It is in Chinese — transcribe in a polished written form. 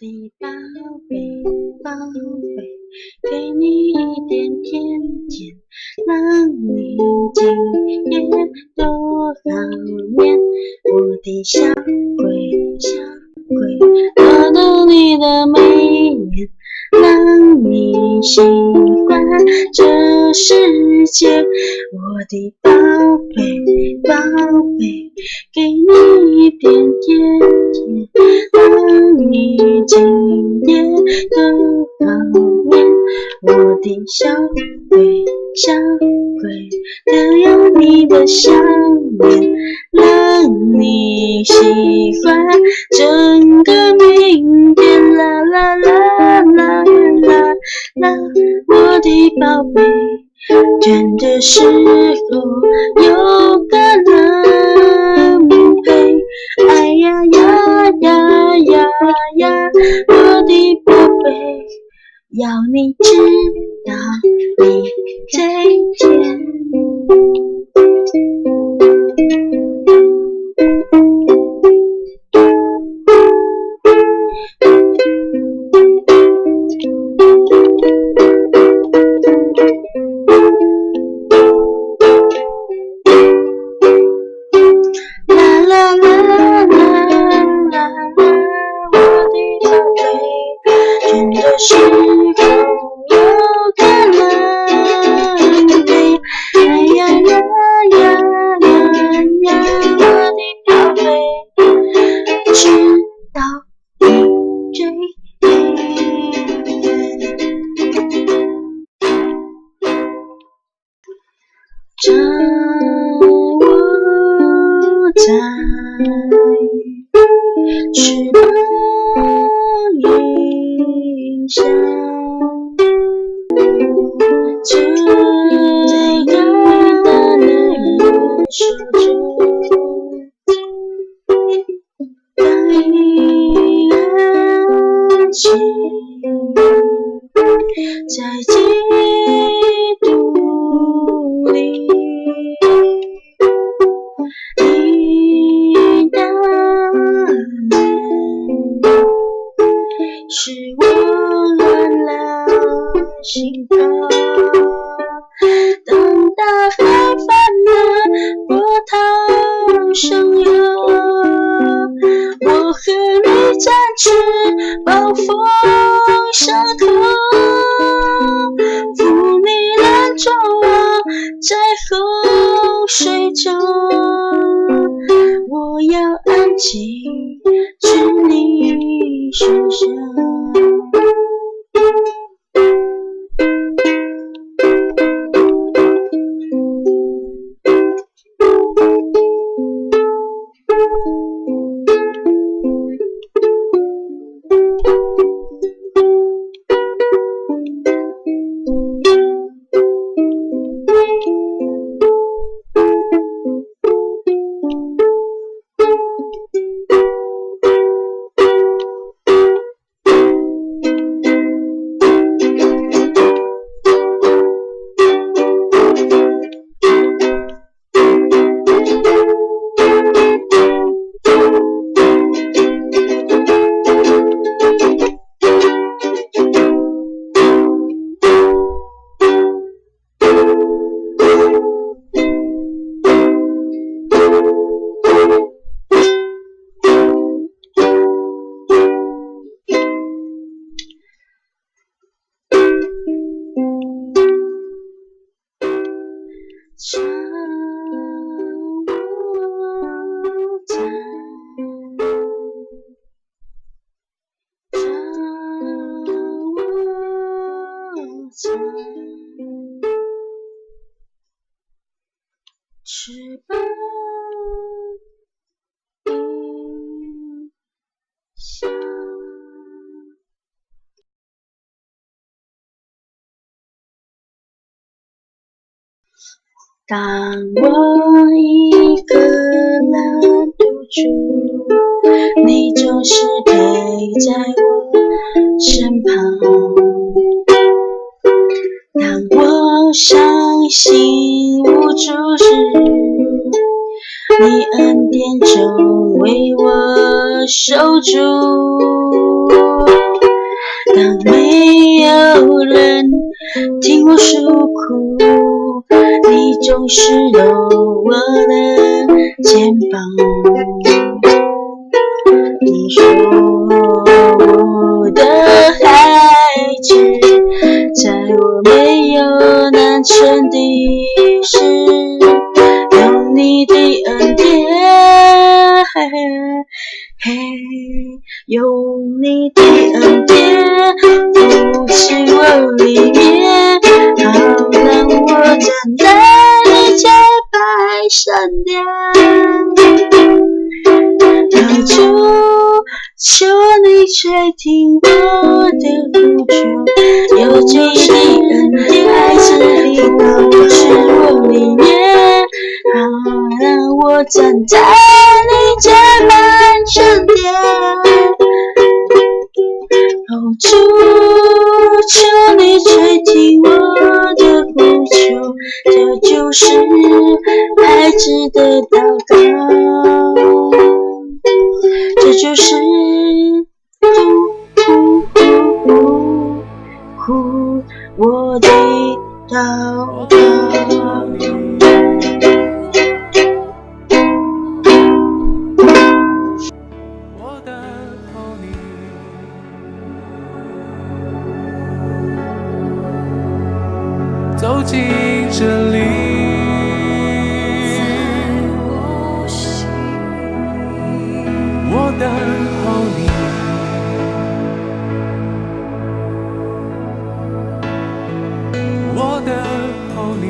的宝贝，宝贝，给你一点甜甜，让你今夜多好眠。我的小鬼，小鬼，找到你的美颜，让你喜欢这世界。我的宝贝，宝贝，给你一点甜甜，让你今夜都好眠。我的小鬼，小鬼，都有你的笑脸，让你喜欢整个明天。啦啦啦啦啦啦，我的宝贝，倦的时候有个人陪。哎呀呀呀呀呀，我的宝贝，要你知道你最甜。是否有个人陪？哎呀呀呀呀呀，我的宝贝，直到你最这我在翅膀影响，最爱的人手中，当你安静在嫉妒里，你的脸是我乱了心头。当大风翻了波涛汹涌，我和你展翅暴风上空，负你拦住我在洪水中，我要安静去你身上。像我在翅膀影响。当我一个人独处，你总是陪在我身旁。当我伤心无助时，你恩典中为我守住。当没有人听我诉苦，你总是搂我的肩膀。你说我的孩子，在我没有难成的事，有你的恩典，有你的恩典扶持我里面，好让我站在你洁白圣殿。主，求你垂听我的呼求，有你的恩典，孩子的扶持我里面，好让我站在你洁白圣殿。主，求你垂听我的呼求，这就是孩子的祷告，这就是我的祷告。走进这里，在我心，我等候你，我等候你。